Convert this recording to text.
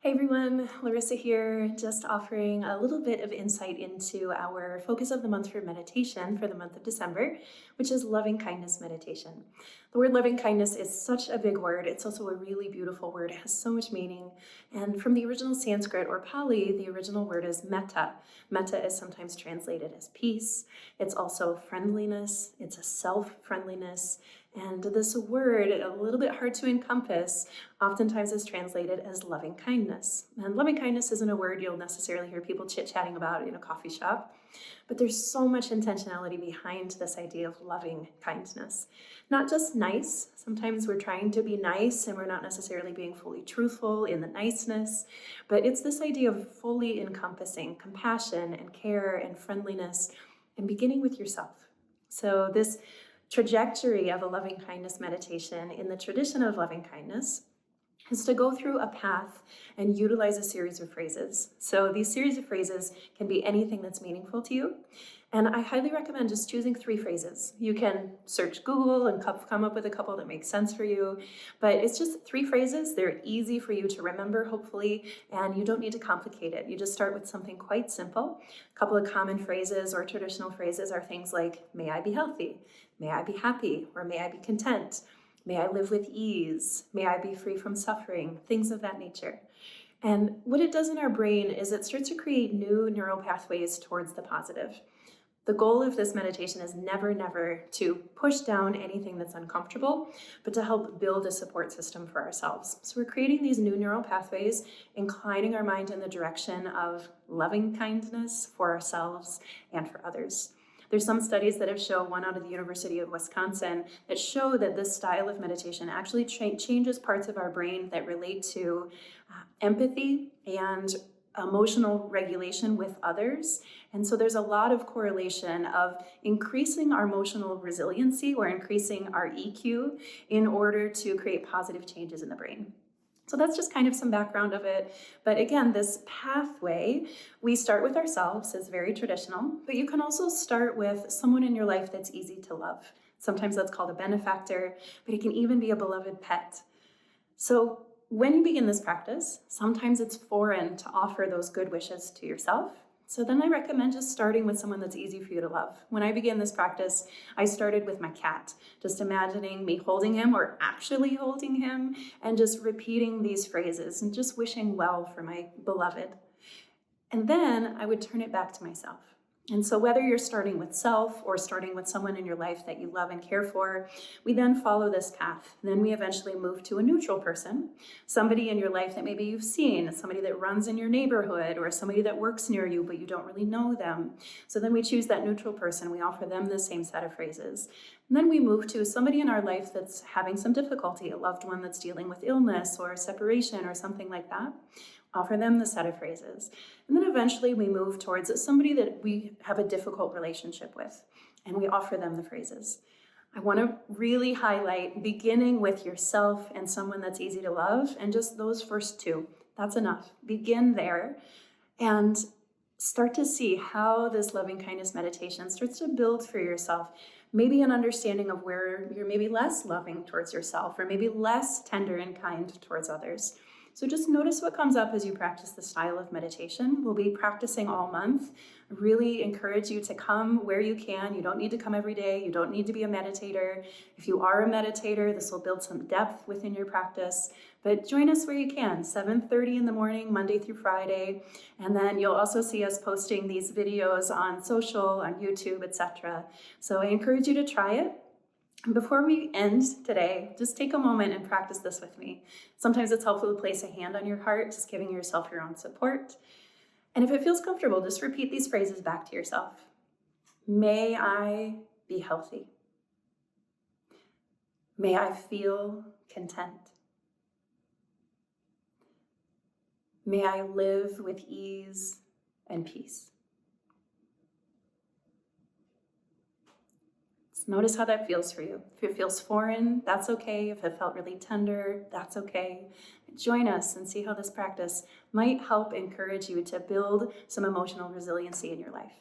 Hey everyone, Larissa here, just offering a little bit of insight into our focus of the month for meditation for the month of December, which is loving kindness meditation. The word loving kindness is such a big word. It's also a really beautiful word. It has so much meaning. And from the original Sanskrit or Pali, the original word is metta. Metta is sometimes translated as peace. It's also friendliness. It's a self-friendliness. And this word, a little bit hard to encompass, oftentimes is translated as loving kindness. And loving kindness isn't a word you'll necessarily hear people chit-chatting about in a coffee shop, but there's so much intentionality behind this idea of loving kindness. Not just nice. Sometimes we're trying to be nice and we're not necessarily being fully truthful in the niceness, but it's this idea of fully encompassing compassion and care and friendliness and beginning with yourself. So this trajectory of a loving kindness meditation in the tradition of loving kindness is to go through a path and utilize a series of phrases. So these series of phrases can be anything that's meaningful to you. And I highly recommend just choosing 3 phrases. You can search Google and come up with a couple that make sense for you, but it's just 3 phrases. They're easy for you to remember, hopefully, and you don't need to complicate it. You just start with something quite simple. A couple of common phrases or traditional phrases are things like, may I be healthy, may I be happy, or may I be content. May I live with ease. May I be free from suffering, things of that nature. And what it does in our brain is it starts to create new neural pathways towards the positive. The goal of this meditation is never to push down anything that's uncomfortable, but to help build a support system for ourselves. So we're creating these new neural pathways, inclining our mind in the direction of loving kindness for ourselves and for others. There's some studies that have shown, one out of the University of Wisconsin, that show that this style of meditation actually changes parts of our brain that relate to empathy and emotional regulation with others. And so there's a lot of correlation of increasing our emotional resiliency or increasing our EQ in order to create positive changes in the brain. So that's just kind of some background of it. But again, this pathway, we start with ourselves, is very traditional, but you can also start with someone in your life that's easy to love. Sometimes that's called a benefactor, but it can even be a beloved pet. So when you begin this practice, sometimes it's foreign to offer those good wishes to yourself. So then I recommend just starting with someone that's easy for you to love. When I began this practice, I started with my cat, just imagining me holding him or actually holding him and just repeating these phrases and just wishing well for my beloved. And then I would turn it back to myself. And so whether you're starting with self or starting with someone in your life that you love and care for, we then follow this path. And then we eventually move to a neutral person, somebody in your life that maybe you've seen, somebody that runs in your neighborhood or somebody that works near you, but you don't really know them. So then we choose that neutral person. We offer them the same set of phrases. And then we move to somebody in our life that's having some difficulty, a loved one that's dealing with illness or separation or something like that. Offer them the set of phrases. And then eventually we move towards somebody that we have a difficult relationship with, and we offer them the phrases. I want to really highlight beginning with yourself and someone that's easy to love, and just those first 2. That's enough. Begin there and start to see how this loving kindness meditation starts to build for yourself maybe an understanding of where you're maybe less loving towards yourself or maybe less tender and kind towards others. So just notice what comes up as you practice the style of meditation. We'll be practicing all month. I really encourage you to come where you can. You don't need to come every day. You don't need to be a meditator. If you are a meditator, this will build some depth within your practice. But join us where you can, 7:30 in the morning, Monday through Friday. And then you'll also see us posting these videos on social, on YouTube, etc. So I encourage you to try it. Before we end today, just take a moment and practice this with me. Sometimes it's helpful to place a hand on your heart, just giving yourself your own support. And if it feels comfortable, just repeat these phrases back to yourself. May I be healthy. May I feel content. May I live with ease and peace. Notice how that feels for you. If it feels foreign, that's okay. If it felt really tender, that's okay. Join us and see how this practice might help encourage you to build some emotional resiliency in your life.